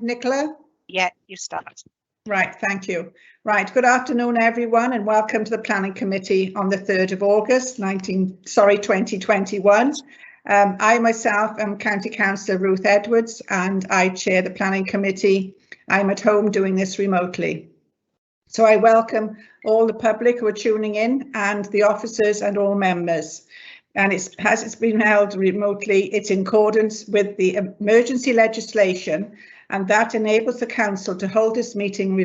Nicola? Yeah, you start. Right, thank you. Right, good afternoon, everyone, and welcome to the Planning Committee on the 3rd of August, 2021. I myself am County Councillor Ruth Edwards, and I chair the Planning Committee. I'm at home doing this remotely. So I welcome all the public who are tuning in and the officers and all members. And as it's been held remotely, it's in accordance with the emergency legislation, and that enables the council to hold this meeting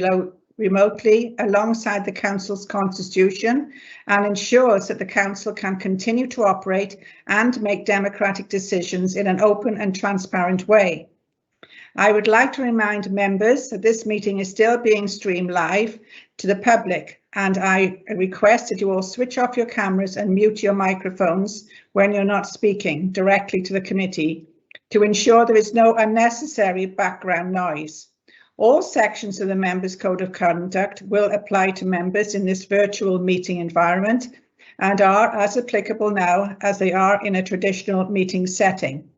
remotely alongside the council's constitution and ensures that the council can continue to operate and make democratic decisions in an open and transparent way. I would like to remind members that this meeting is still being streamed live to the public, and I request that you all switch off your cameras and mute your microphones when you're not speaking directly to the committee to ensure there is no unnecessary background noise. All sections of the Members' Code of Conduct will apply to members in this virtual meeting environment and are as applicable now as they are in a traditional meeting setting.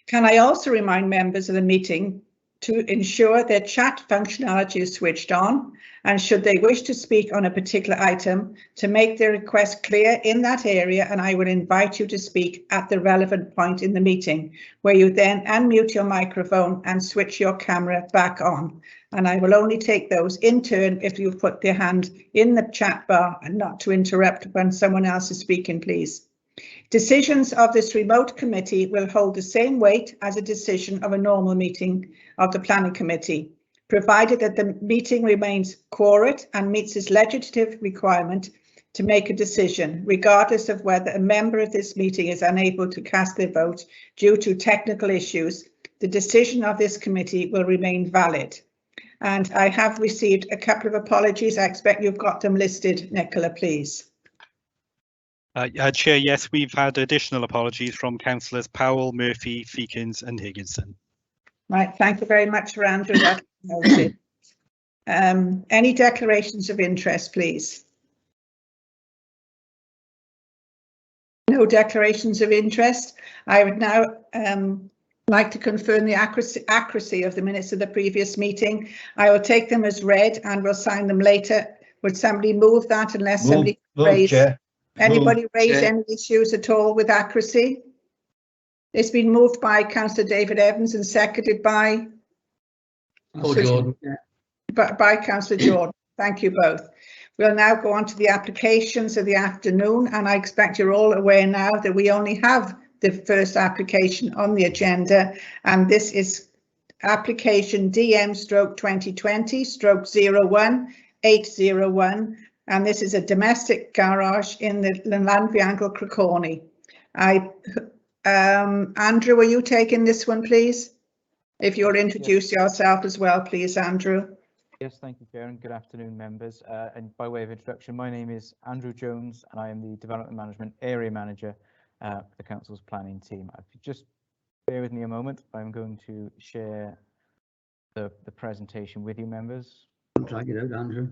Can I also remind members of the meeting to ensure their chat functionality is switched on, and should they wish to speak on a particular item, to make their request clear in that area, and I will invite you to speak at the relevant point in the meeting, where you then unmute your microphone and switch your camera back on. And I will only take those in turn if you've put your hand in the chat bar and not to interrupt when someone else is speaking, please. Decisions of this remote committee will hold the same weight as a decision of a normal meeting of the Planning Committee, provided that the meeting remains quorate and meets its legislative requirement to make a decision, regardless of whether a member of this meeting is unable to cast their vote due to technical issues. The decision of this committee will remain valid. And I have received a couple of apologies. I expect you've got them listed, Nicola, please. Chair, yes, we've had additional apologies from councillors Powell, Murphy, Feakins and Higginson. Right, thank you very much for Andrew. That's noted. Any declarations of interest, please? No declarations of interest. I would now like to confirm the accuracy of the minutes of the previous meeting. I will take them as read and we'll sign them later. Would somebody move that unless somebody raise? Anybody raise any issues at all with accuracy? It's been moved by Councillor David Evans and seconded by Jordan. By Councillor Jordan. Thank you both. We'll now go on to the applications of the afternoon, and I expect you're all aware now that we only have the first application on the agenda, and this is application DM/2020/01801. And this is a domestic garage in the Llanfihangel, Criccorney. Andrew, are you taking this one, please? If you'll introduce yourself as well, please, Andrew. Yes, thank you, Chair, and good afternoon, members. And by way of introduction, my name is Andrew Jones, and I am the Development Management Area Manager for the Council's planning team. If you just bear with me a moment, I'm going to share the presentation with you, members. I'll drag it out, Andrew.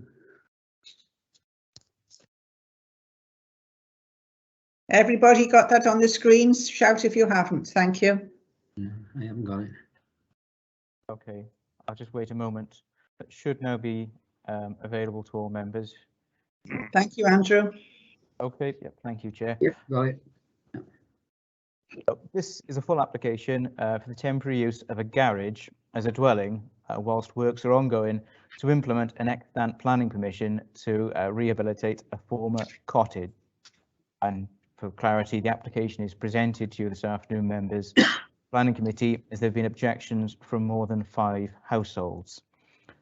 Everybody got that on the screens? Shout if you haven't. Thank you. Yeah, I haven't got it. Okay, I'll just wait a moment. That should now be available to all members. Thank you, Andrew. Okay, yep, thank you, Chair. Yep, got it. So this is a full application for the temporary use of a garage as a dwelling whilst works are ongoing to implement an extant planning permission to rehabilitate a former cottage. And for clarity, the application is presented to you this afternoon, members. Planning Committee, as there have been objections from more than 5 households.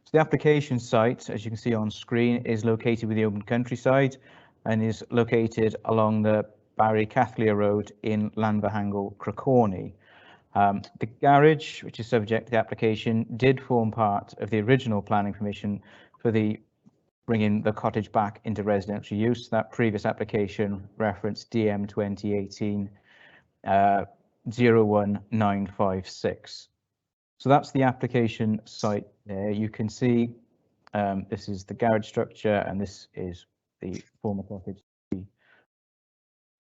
So the application site, as you can see on screen, is located with the open countryside and is located along the Barry Cathlia Road in Llanfihangel, Criccorney. The garage, which is subject to the application, did form part of the original planning permission for the bringing the cottage back into residential use. That previous application referenced DM 2018 01956. So that's the application site there. You can see this is the garage structure and this is the former cottage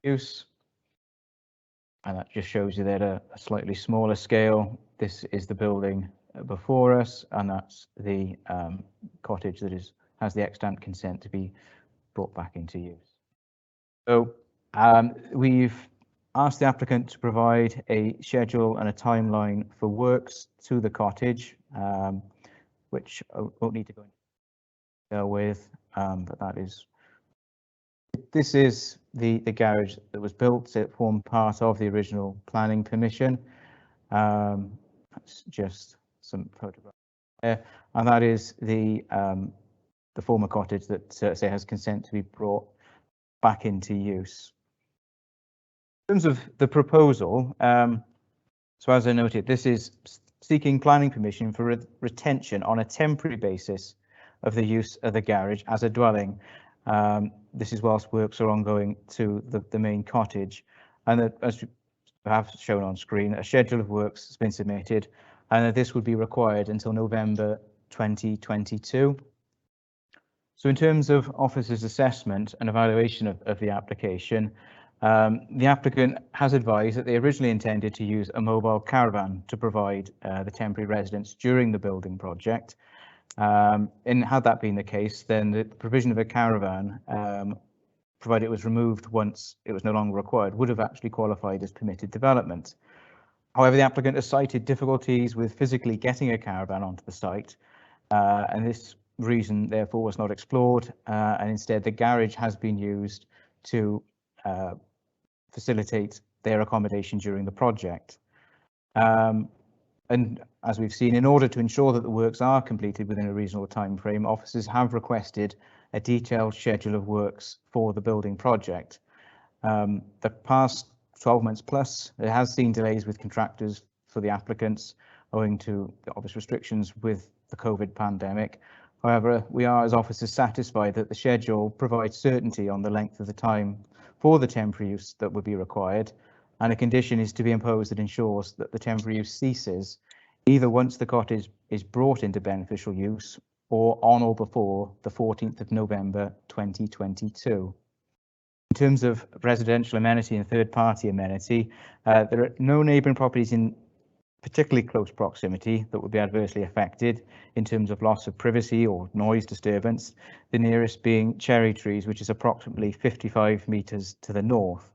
use. And that just shows you that a slightly smaller scale. This is the building before us, and that's the cottage that has the extant consent to be brought back into use. So we've asked the applicant to provide a schedule and a timeline for works to the cottage, which I won't need to go into detail with, but this is the garage that was built. It formed part of the original planning permission. That's just some photographs there, and that is the former cottage that say has consent to be brought back into use. In terms of the proposal, so as I noted, this is seeking planning permission for retention on a temporary basis of the use of the garage as a dwelling. This is whilst works are ongoing to the main cottage, and as we have shown on screen, a schedule of works has been submitted, and this would be required until November 2022. So in terms of officer's assessment and evaluation of the application, the applicant has advised that they originally intended to use a mobile caravan to provide the temporary residence during the building project. And had that been the case, then the provision of a caravan, provided it was removed once it was no longer required, would have actually qualified as permitted development. However, the applicant has cited difficulties with physically getting a caravan onto the site, and this reason therefore was not explored, and instead the garage has been used to facilitate their accommodation during the project. And as we've seen, in order to ensure that the works are completed within a reasonable time frame, officers have requested a detailed schedule of works for the building project. The past 12 months plus, it has seen delays with contractors for the applicants owing to the obvious restrictions with the COVID pandemic. However, we are as officers satisfied that the schedule provides certainty on the length of the time for the temporary use that would be required, and a condition is to be imposed that ensures that the temporary use ceases either once the cottage is brought into beneficial use or on or before the 14th of November 2022. In terms of residential amenity and third-party amenity, there are no neighbouring properties in particularly close proximity that would be adversely affected in terms of loss of privacy or noise disturbance, the nearest being cherry trees, which is approximately 55 metres to the north.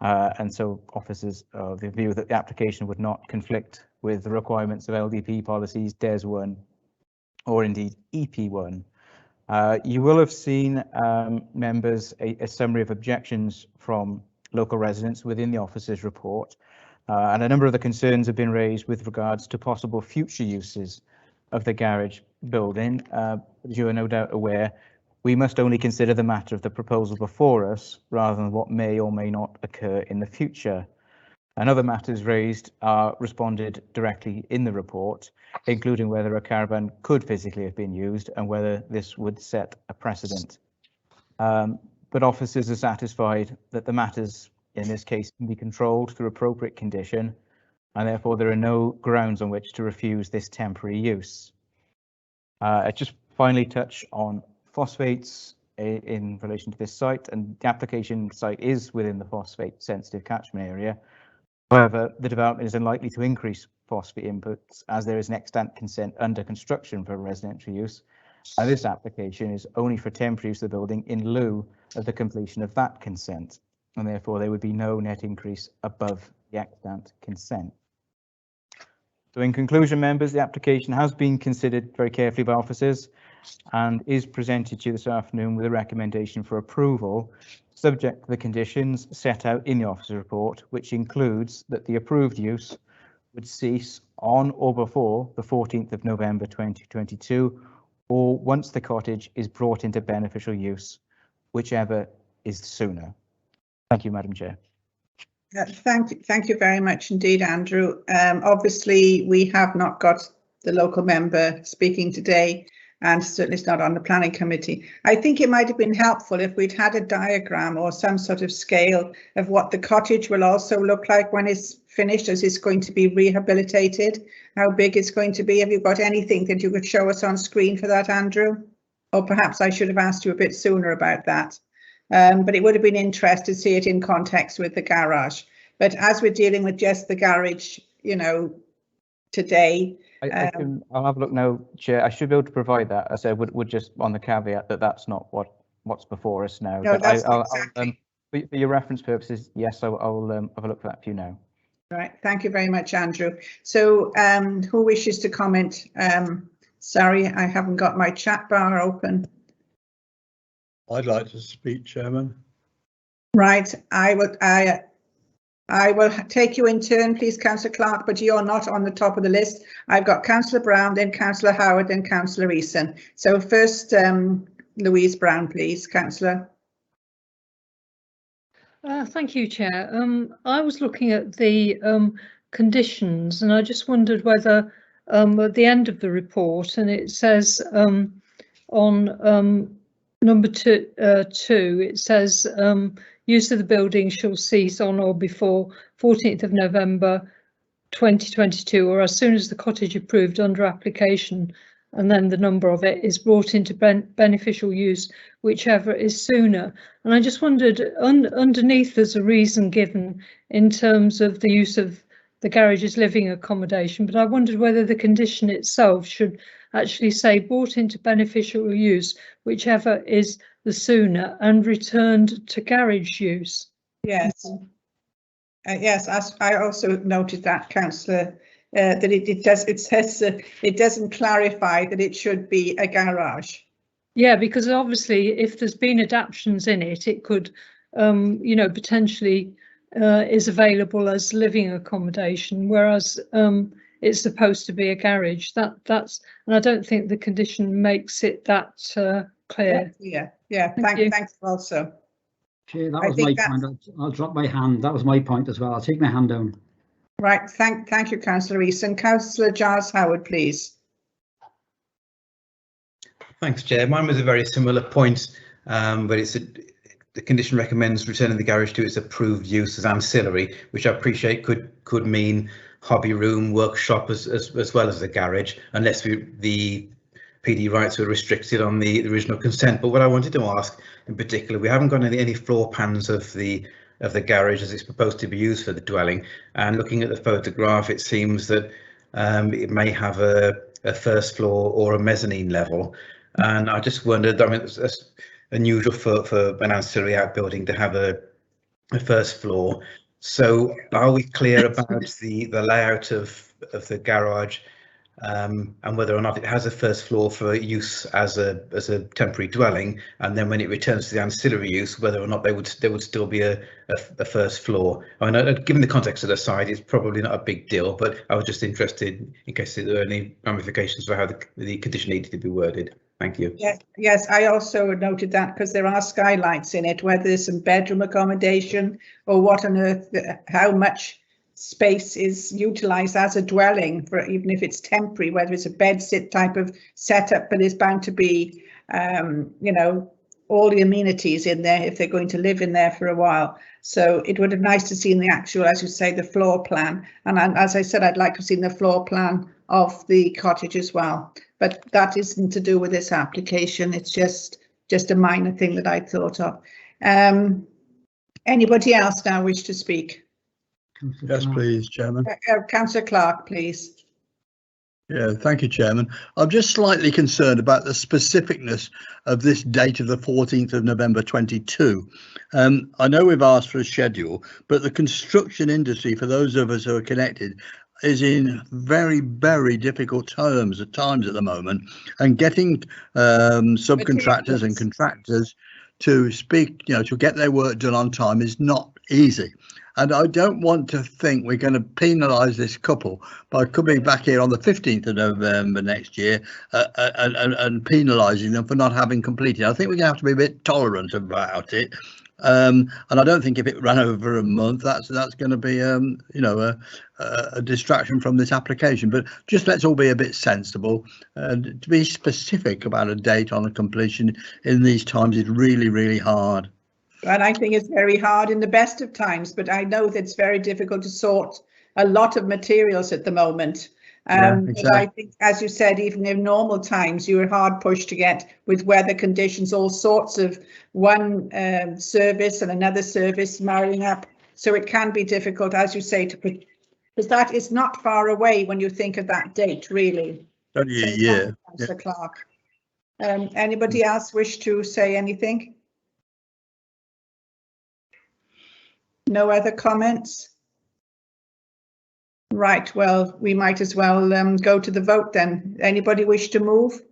And so officers of the view that the application would not conflict with the requirements of LDP policies DES 1 or indeed EP1. You will have seen, members, a summary of objections from local residents within the officer's report. And a number of the concerns have been raised with regards to possible future uses of the garage building. As you are no doubt aware, we must only consider the matter of the proposal before us rather than what may or may not occur in the future. And other matters raised are responded directly in the report, including whether a caravan could physically have been used and whether this would set a precedent. But officers are satisfied that the matters in this case can be controlled through appropriate condition, and therefore there are no grounds on which to refuse this temporary use. I just finally touch on phosphates in relation to this site, and the application site is within the phosphate sensitive catchment area. However, the development is unlikely to increase phosphate inputs as there is an extant consent under construction for residential use, and this application is only for temporary use of the building in lieu of the completion of that consent, and therefore there would be no net increase above the extant consent. So in conclusion, members, the application has been considered very carefully by officers and is presented to you this afternoon with a recommendation for approval, subject to the conditions set out in the officer's report, which includes that the approved use would cease on or before the 14th of November 2022, or once the cottage is brought into beneficial use, whichever is sooner. Thank you, Madam Chair. Thank you very much indeed, Andrew. Obviously, we have not got the local member speaking today, and certainly it's not on the planning committee. I think it might have been helpful if we'd had a diagram or some sort of scale of what the cottage will also look like when it's finished, as it's going to be rehabilitated, how big it's going to be. Have you got anything that you could show us on screen for that, Andrew? Or perhaps I should have asked you a bit sooner about that. But it would have been interesting to see it in context with the garage. But as we're dealing with just the garage, you know, today, I'll have a look now, Chair. I should be able to provide that. I said would just on the caveat that that's not what's before us now. No, But that's I'll exactly. for your reference purposes, yes, I'll have a look for that for you now. Right, thank you very much, Andrew. So who wishes to comment? Sorry, I haven't got my chat bar open. I'd like to speak, Chairman. Right, I will take you in turn, please, Councillor Clark, but you're not on the top of the list. I've got Councillor Brown, then Councillor Howard, then Councillor Eason. So first, Louise Brown, please, Councillor. Thank you, Chair. I was looking at the conditions, and I just wondered whether at the end of the report, and it says on number two, it says use of the building shall cease on or before 14th of November 2022, or as soon as the cottage approved under application, and then the number of it is brought into beneficial use, whichever is sooner. And I just wondered, underneath there's a reason given in terms of the use of the garage as living accommodation, but I wondered whether the condition itself should actually say brought into beneficial use, whichever is the sooner, and returned to garage use. Yes. Yes, I also noted that, Councillor, that it doesn't clarify that it should be a garage. Yeah, because obviously if there's been adaptations in it, it could, you know, potentially is available as living accommodation, whereas it's supposed to be a garage. That's, and I don't think the condition makes it that clear. Yeah. Thanks also. Chair, that was my point. I'll drop my hand. That was my point as well. I'll take my hand down. Right, thank you, Councillor Eason. Councillor Giles Howard, please. Thanks, Chair. Mine was a very similar point, but the condition recommends returning the garage to its approved use as ancillary, which I appreciate could mean hobby room, workshop as well as a garage, unless the PD rights were restricted on the original consent. But what I wanted to ask in particular, we haven't got any floor plans of the garage as it's proposed to be used for the dwelling, and looking at the photograph, it seems that it may have a first floor or a mezzanine level, and I just wondered, I mean, it's unusual for an ancillary outbuilding to have a first floor, so are we clear about the layout of the garage and whether or not it has a first floor for use as a temporary dwelling, and then when it returns to the ancillary use, whether or not there would still be a first floor? I know, given the context of the site, it's probably not a big deal, but I was just interested in case there were any ramifications for how the condition needed to be worded. Thank you. Yes, I also noted that because there are skylights in it, whether there's some bedroom accommodation or what on earth, how much space is utilised as a dwelling, for even if it's temporary, whether it's a bedsit type of setup, but there's bound to be, you know, all the amenities in there if they're going to live in there for a while. So it would have been nice to see in the actual, as you say, the floor plan. And as I said, I'd like to have seen the floor plan of the cottage as well. But that isn't to do with this application. It's just a minor thing that I thought of. Anybody else now wish to speak? Yes, please, Chairman. Councillor Clark, please. Yeah, thank you, Chairman. I'm just slightly concerned about the specificness of this date of the 14th of November 22. I know we've asked for a schedule, but the construction industry, for those of us who are connected, is in very, very difficult times at the moment, and getting subcontractors and contractors to speak, you know, to get their work done on time is not easy. And I don't want to think we're going to penalise this couple by coming back here on the 15th of November next year and penalising them for not having completed. I think we're going to have to be a bit tolerant about it. And I don't think if it ran over a month, that's going to be, you know, a distraction from this application. But just let's all be a bit sensible. To be specific about a date on a completion in these times is really, really hard. And I think it's very hard in the best of times, but I know that it's very difficult to sort a lot of materials at the moment. Exactly. But I think, as you said, even in normal times, you were hard pushed to get, with weather conditions, all sorts of one service and another service marrying up. So it can be difficult, as you say, to because that is not far away when you think of that date, really. Only a So, year. Councillor Clark. Anybody else wish to say anything? No other comments? Right, well, we might as well go to the vote then. Anybody wish to move?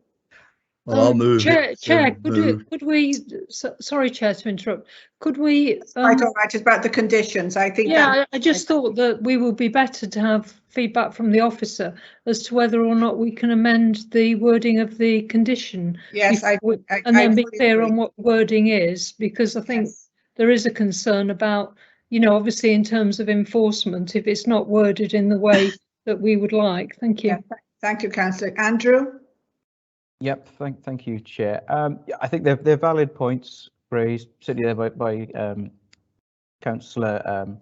Well, I'll move Chair, it. Chair, Move. could we, sorry, Chair, to interrupt, could we? Quite all right, it's about the conditions, I think. Yeah, I just thought that we would be better to have feedback from the officer as to whether or not we can amend the wording of the condition. Yes, and then be clear on what wording is, because I think there is a concern about, you know, obviously in terms of enforcement, if it's not worded in the way that we would like. Thank you. Yeah, thank you, Councillor. Andrew? Yep, thank you, Chair. Yeah, I think they're valid points raised, certainly there by Councillor,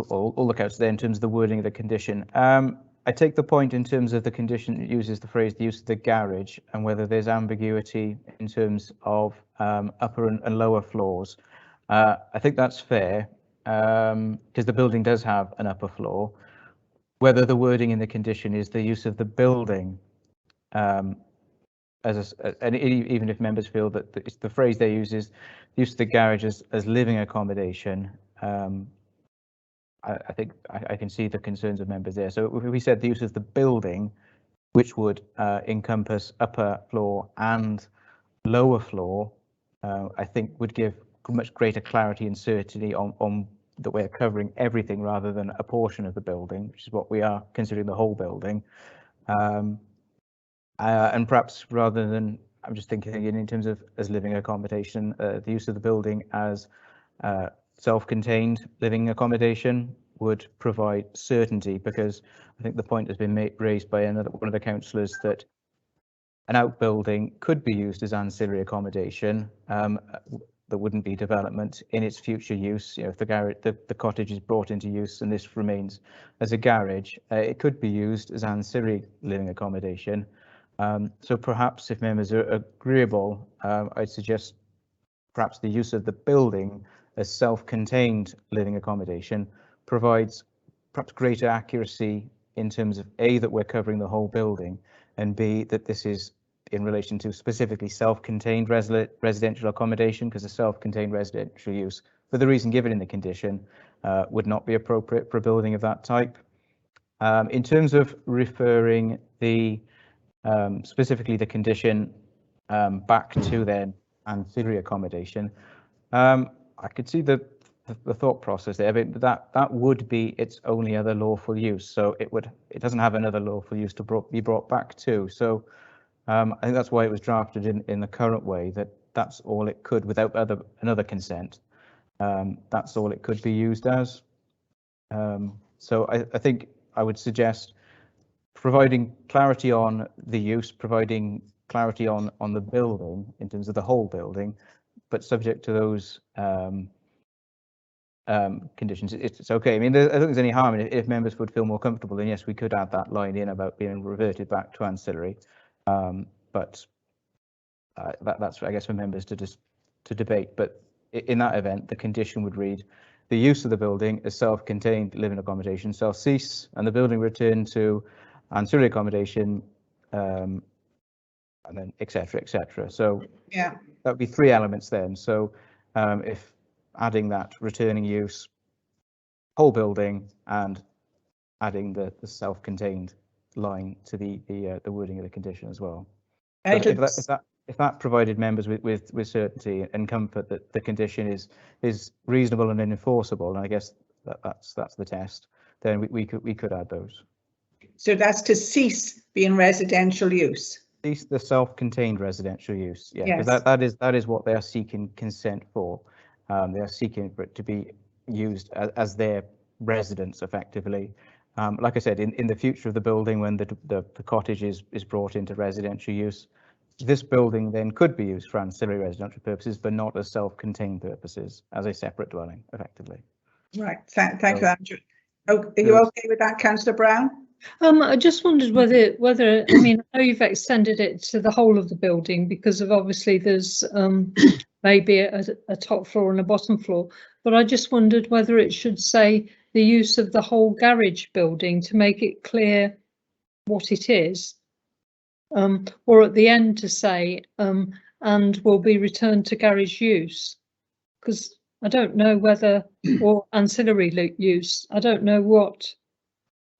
all the councillors there in terms of the wording of the condition. I take the point in terms of the condition that uses the phrase the use of the garage and whether there's ambiguity in terms of upper and lower floors. I think that's fair because the building does have an upper floor. Whether the wording in the condition is the use of the building and even if members feel that the phrase they use is use of the garage as living accommodation, I think I can see the concerns of members there. So if we said the use of the building, which would encompass upper floor and lower floor, I think would give much greater clarity and certainty on that we're covering everything rather than a portion of the building, which is what we are considering the whole building. And perhaps rather than, I'm just thinking in terms of as living accommodation, the use of the building as self-contained living accommodation would provide certainty, because I think the point has been raised by one of the councillors that an outbuilding could be used as ancillary accommodation. There wouldn't be development in its future use. You know, if the cottage is brought into use and this remains as a garage, it could be used as ancillary living accommodation. So perhaps if members are agreeable, I'd suggest perhaps the use of the building as self-contained living accommodation provides perhaps greater accuracy in terms of A, that we're covering the whole building, and B, that this is in relation to specifically self-contained residential accommodation, because a self-contained residential use, for the reason given in the condition, would not be appropriate for a building of that type. In terms of referring the specifically the condition back to then ancillary accommodation, I could see the thought process there, but that would be its only other lawful use. So it doesn't have another lawful use to be brought back to. So I think that's why it was drafted in the current way, that's all it could without another consent. That's all it could be used as. So I think I would suggest providing clarity on the use, providing clarity on the building in terms of the whole building, but subject to those conditions. It's okay. I mean, I don't think there's any harm in it. If members would feel more comfortable, then yes, we could add that line in about being reverted back to ancillary. But that's, I guess, for members to debate. But in that event, the condition would read: the use of the building as self-contained living accommodation shall cease, and the building return to ancillary accommodation, and then etc. So yeah, that would be three elements then. So if adding that returning use, whole building, and adding the self-contained line to the wording of the condition as well. If that provided members with certainty and comfort that the condition is reasonable and enforceable, and I guess that's the test, then we could add those. So that's to cease being residential use. Cease the self-contained residential use, yeah, because yes. that is what they are seeking consent for. They are seeking for it to be used as their residence, effectively. Like I said, in the future of the building, when the cottage is brought into residential use, this building then could be used for ancillary residential purposes, but not as self-contained purposes, as a separate dwelling, effectively. Right. Thank you, Andrew. Are you okay with that, Councillor Brown? I just wondered whether I mean, I know you've extended it to the whole of the building because of obviously there's maybe a top floor and a bottom floor, but I just wondered whether it should say the use of the whole garage building to make it clear what it is, or at the end to say and will be returned to garage use, because I don't know whether, or ancillary use, I don't know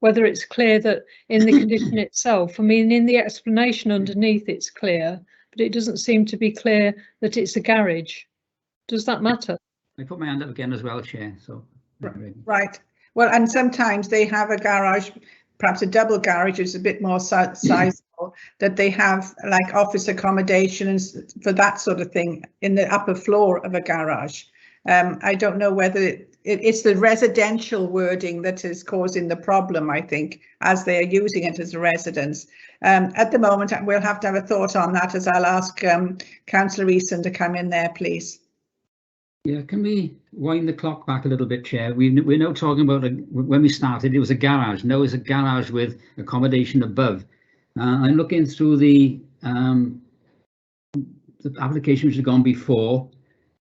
whether it's clear that in the condition itself. I mean, in the explanation underneath it's clear, but it doesn't seem to be clear that it's a garage. Does that matter? I put my hand up again as well, Chair. So right. Well, and sometimes they have a garage, perhaps a double garage is a bit more sizable, that they have like office accommodation and for that sort of thing in the upper floor of a garage. I don't know whether it's the residential wording that is causing the problem, I think, as they are using it as a residence. At the moment, we'll have to have a thought on that, as I'll ask Councillor Eason to come in there, please. Yeah, can we wind the clock back a little bit, Chair? We're now talking about, when we started, it was a garage. Now it's a garage with accommodation above. I'm looking through the applications which have gone before.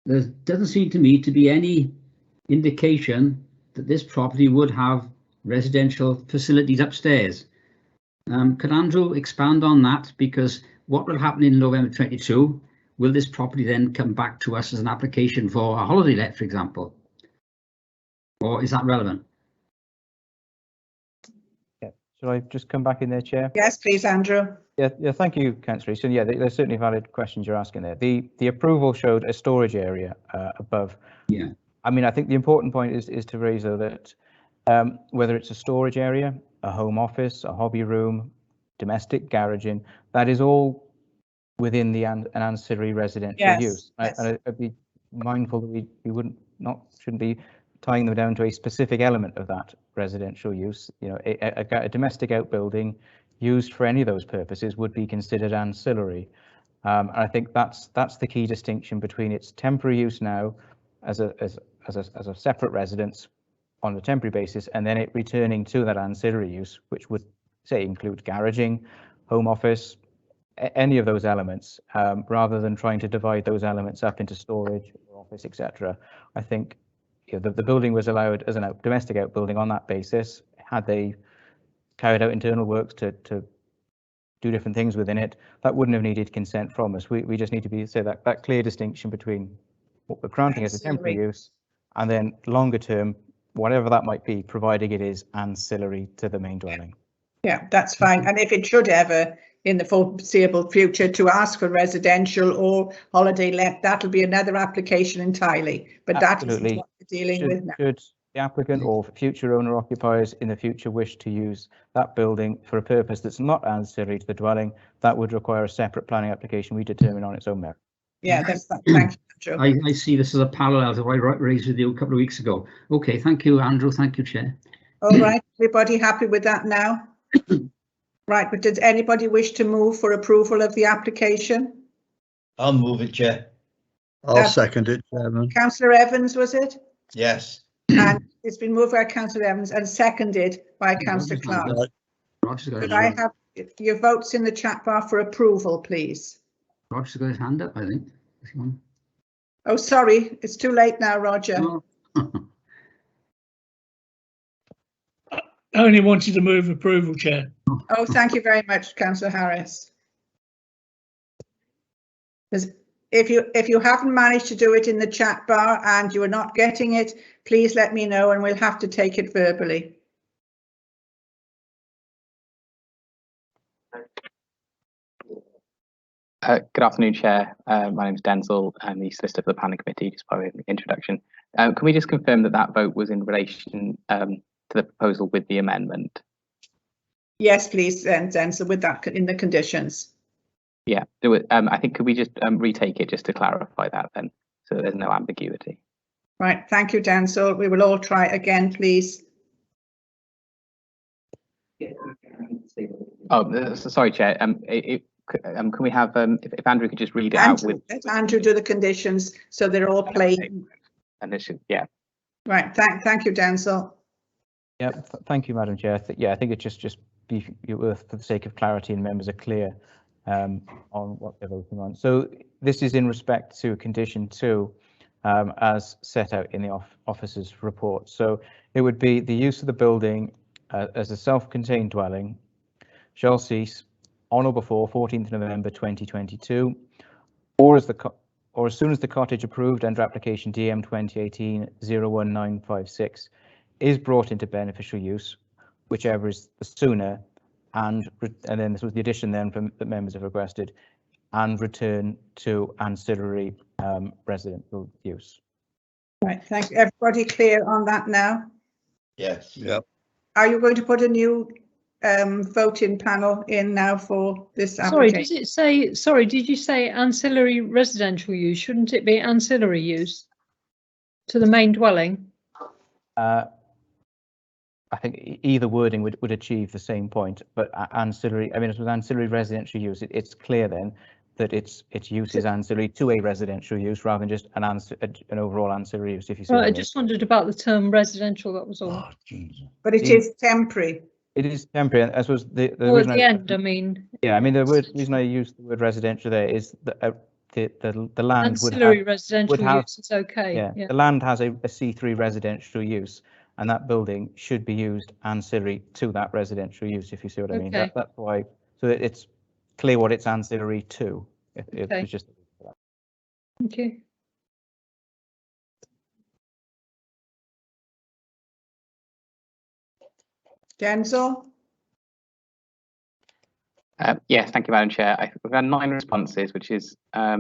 There doesn't seem to me to be any indication that this property would have residential facilities upstairs. Could Andrew expand on that? Because what will happen in November 22? Will this property then come back to us as an application for a holiday let, for example? Or is that relevant? Yeah. Shall I just come back in there, Chair? Yes, please, Andrew. Yeah, thank you, Councillor. So yeah, there's certainly valid questions you're asking there. The approval showed a storage area above. Yeah. I mean, I think the important point is to raise, though, that whether it's a storage area, a home office, a hobby room, domestic garaging, that is all within the an ancillary residential use. Yes. And I'd be mindful that we shouldn't be tying them down to a specific element of that residential use. You know, a domestic outbuilding used for any of those purposes would be considered ancillary. And I think that's the key distinction between its temporary use now as a separate residence on a temporary basis, and then it returning to that ancillary use, which would say include garaging, home office, any of those elements, rather than trying to divide those elements up into storage or office, etc. I think, you know, the building was allowed as a domestic outbuilding on that basis. Had they carried out internal works to do different things within it, that wouldn't have needed consent from us. We just need to say that clear distinction between what we're granting as a temporary use and then longer term, whatever that might be, providing it is ancillary to the main dwelling. Yeah, that's fine. And if it should ever in the foreseeable future to ask for residential or holiday let, that'll be another application entirely. But Absolutely. that is what we're dealing with now. Should the applicant or future owner occupiers in the future wish to use that building for a purpose that's not ancillary to the dwelling, that would require a separate planning application we determine on its own merit. Yeah, that's that. Thank you, Andrew. I see this as a parallel to what I raised with you a couple of weeks ago. Okay, thank you, Andrew. Thank you, Chair. All right, everybody happy with that now? Right, but does anybody wish to move for approval of the application? I'll move it, Chair. I'll second it, Chairman. Councillor Evans, was it? Yes. And it's been moved by Councillor Evans and seconded by Councillor Clark. Could I have your votes in the chat bar for approval, please? Roger's got his hand up, I think. Oh, sorry, it's too late now, Roger. Oh. I only wanted to move approval, Chair. Oh, thank you very much, Councillor Harris. If you haven't managed to do it in the chat bar and you are not getting it, please let me know and we'll have to take it verbally. Good afternoon, Chair. My name is Denzel. I'm the Solicitor for the Planning Committee, just by way of introduction. Can we just confirm that that vote was in relation to the proposal with the amendment? Yes, please, Denzel, with that in the conditions. Yeah, I think could we just retake it just to clarify that then, so there's no ambiguity. Right, thank you, Denzel. We will all try again, please. Oh, sorry, Chair. Can we have if Andrew could just read it out with? Let Andrew do the conditions so they're all plain. And this should, yeah. Right. Thank you, Denzel. Yeah. Thank you, Madam Chair. Yeah, I think it's just be worth, for the sake of clarity, and members are clear on what they're voting on. So this is in respect to condition 2, as set out in the officer's report. So It would be the use of the building as a self-contained dwelling shall cease on or before 14th November 2022, or as soon as the cottage approved under application DM 2018-01956 is brought into beneficial use, whichever is the sooner, and then this was the addition then from that members have requested, and return to ancillary residential use. Right, thank you. Everybody clear on that now? Yes. Yep. Are you going to put a new voting panel in now for this Sorry, application? does it say, sorry, did you say ancillary residential use? Shouldn't it be ancillary use to the main dwelling? I think either wording would achieve the same point, but ancillary, I mean, with ancillary residential use, it's clear then that its use is ancillary to a residential use rather than just an overall ancillary use, if you see what I Right, I mean. just wondered about the term residential, that was all. Oh, Jesus. But it is temporary. It is temporary, and I suppose the Or at reason the end, I mean. yeah, I mean, the reason I use the word residential there is that the land Ancillary residential use is okay. Yeah, the land has a C3 residential use, and that building should be used ancillary to that residential use, if you see what I mean. Okay. That's why, so that it's clear what it's ancillary to. It Okay. was just. Thank you. Denzel? Yes, thank you, Madam Chair. We've had 9 responses, which is, I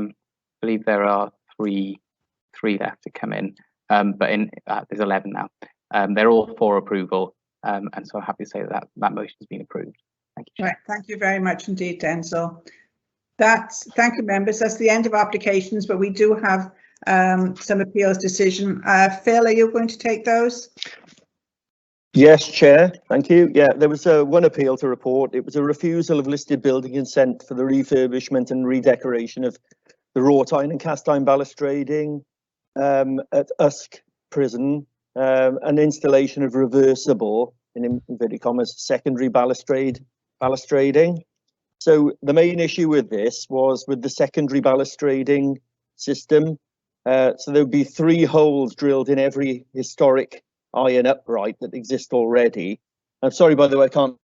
believe there are three left to come in, but there's 11 now. They're all for approval, and so I'm happy to say that motion has been approved. Thank you, Chair. Right, thank you very much indeed, Denzel. Thank you, members. That's the end of applications, but we do have some appeals decision. Phil, are you going to take those? Yes, Chair. Thank you. Yeah, there was one appeal to report. It was a refusal of listed building consent for the refurbishment and redecoration of the wrought iron and cast iron balustrading at Usk Prison, an installation of reversible, in inverted commas, secondary balustrading. So the main issue with this was with the secondary balustrading system. So there would be 3 holes drilled in every historic iron upright that exist already. I'm sorry, by the way, I can't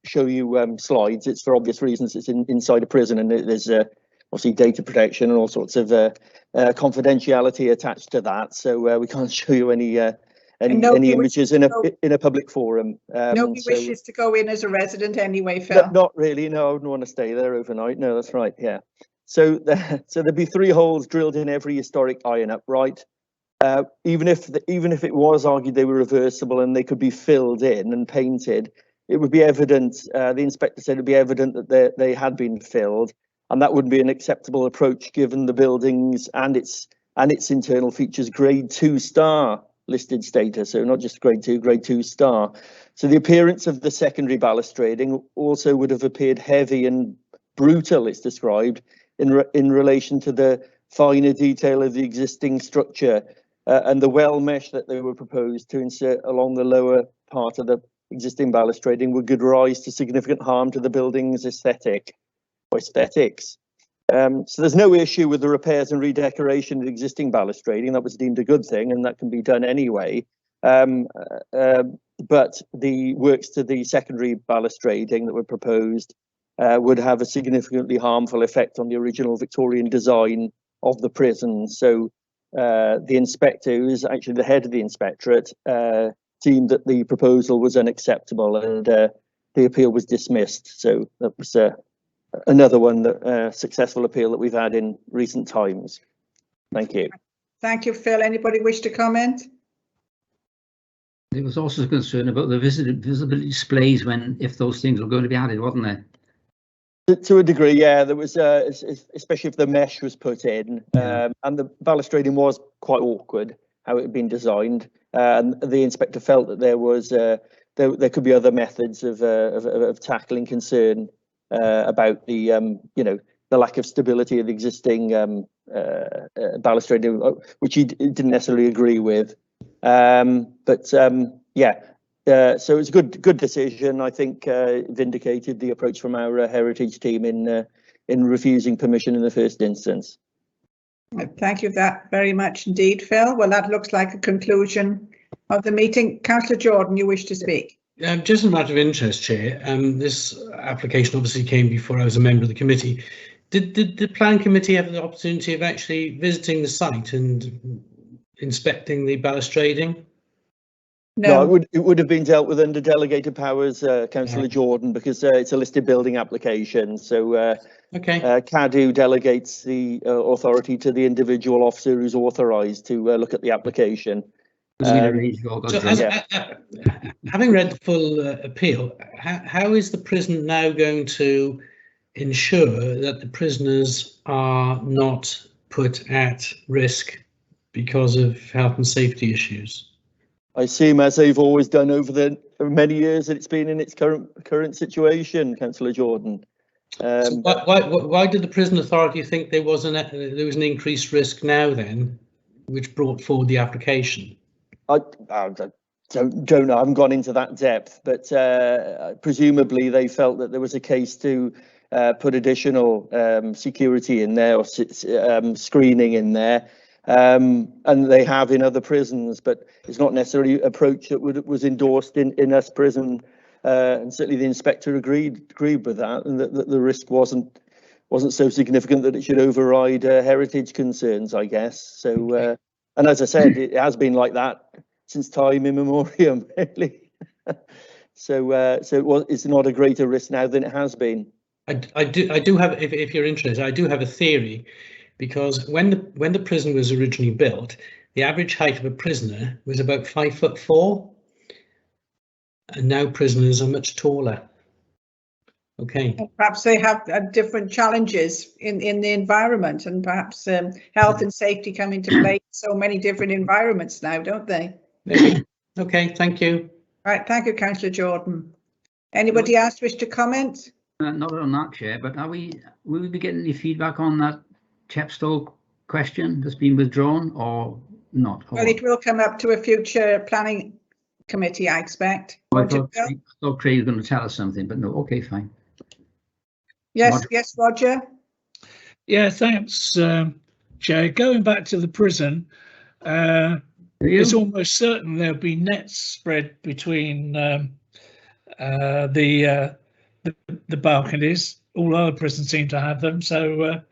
show you slides. It's for obvious reasons. It's inside a prison, and there's obviously data protection and all sorts of confidentiality attached to that. So we can't show you any images in a public forum. Nobody wishes to go in as a resident anyway, Phil. Not really. No, I wouldn't want to stay there overnight. No, that's right. Yeah. So there'd be 3 holes drilled in every historic iron upright. Even if it was argued they were reversible and they could be filled in and painted, it would be evident. The inspector said it'd be evident that they had been filled, and that wouldn't be an acceptable approach given the buildings and its internal features grade 2 star listed status. So not just grade 2, grade 2 star. So the appearance of the secondary balustrading also would have appeared heavy and brutal, it's described, in relation to the finer detail of the existing structure. And the well mesh that they were proposed to insert along the lower part of the existing balustrading would give rise to significant harm to the building's aesthetics. So there's no issue with the repairs and redecoration of existing balustrading. That was deemed a good thing, and that can be done anyway. But the works to the secondary balustrading that were proposed would have a significantly harmful effect on the original Victorian design of the prison. So the inspector, who is actually the head of the inspectorate, deemed that the proposal was unacceptable, and the appeal was dismissed. So that was another one, that successful appeal that we've had in recent times. Thank you. Thank you, Phil. Anybody wish to comment? There was also a concern about the visibility displays if those things were going to be added, wasn't there? To a degree, yeah, there was, especially if the mesh was put in, and the balustrading was quite awkward how it had been designed. And the inspector felt that there was there could be other methods of tackling concern about the the lack of stability of the existing balustrading, which he didn't necessarily agree with. So it's a good decision. I think vindicated the approach from our heritage team in refusing permission in the first instance. Thank you very much indeed, Phil. Well, that looks like a conclusion of the meeting. Councillor Jordan, you wish to speak? Just a matter of interest, Chair. This application obviously came before I was a member of the committee. Did the planning committee have the opportunity of actually visiting the site and inspecting the balustrading? No, it would have been dealt with under delegated powers, Councillor Jordan, because it's a listed building application. So CADU delegates the authority to the individual officer who's authorised to look at the application. Having read the full appeal, how is the prison now going to ensure that the prisoners are not put at risk because of health and safety issues? I assume, as they've always done over the many years that it's been in its current situation, Councillor Jordan. So why did the prison authority think there was an increased risk now then, which brought forward the application? I don't know. I haven't gone into that depth, but presumably they felt that there was a case to put additional security in there or screening in there. And they have in other prisons, but it's not necessarily an approach that was endorsed in us prison, and certainly the inspector agreed with that, and that the risk wasn't so significant that it should override heritage concerns, I guess. So, and as I said, it has been like that since time immemorial, really. So it's not a greater risk now than it has been. I do have, if you're interested, I do have a theory. Because when the prison was originally built, the average height of a prisoner was about 5'4", and now prisoners are much taller. Okay. Perhaps they have different challenges in the environment, and perhaps health and safety come into play in so many different environments now, don't they? Maybe. Okay, thank you. Right, thank you, Councillor Jordan. Anybody else wish to comment? Not on that, Chair, but will we be getting any feedback on that Chepstow question that's been withdrawn or not? Well, it will come up to a future planning committee, I expect. I thought Craig was going to tell us something, but no. Okay, fine. Yes, Roger. yes, Roger. Yeah, thanks, Chair. Going back to the prison, it's almost certain there'll be nets spread between the balconies. All other prisons seem to have them, so.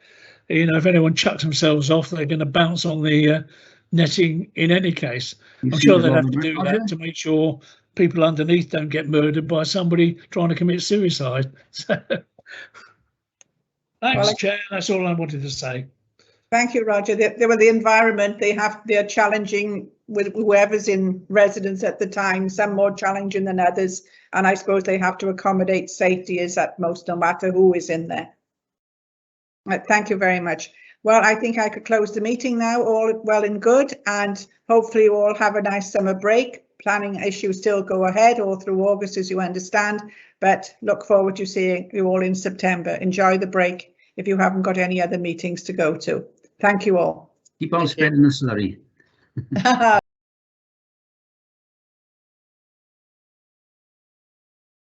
You know, if anyone chucks themselves off, they're going to bounce on the netting in any case. I'm sure they'll have to do that to make sure people underneath don't get murdered by somebody trying to commit suicide. So, thanks, Chair. That's all I wanted to say. Thank you, Roger. The environment they're challenging with whoever's in residence at the time. Some more challenging than others, and I suppose they have to accommodate safety as utmost, no matter who is in there. Right, thank you very much. Well, I think I could close the meeting now, all well and good, and hopefully you all have a nice summer break. Planning issues still go ahead all through August, as you understand, but look forward to seeing you all in September. Enjoy the break if you haven't got any other meetings to go to. Thank you all. Keep on spreading the slurry.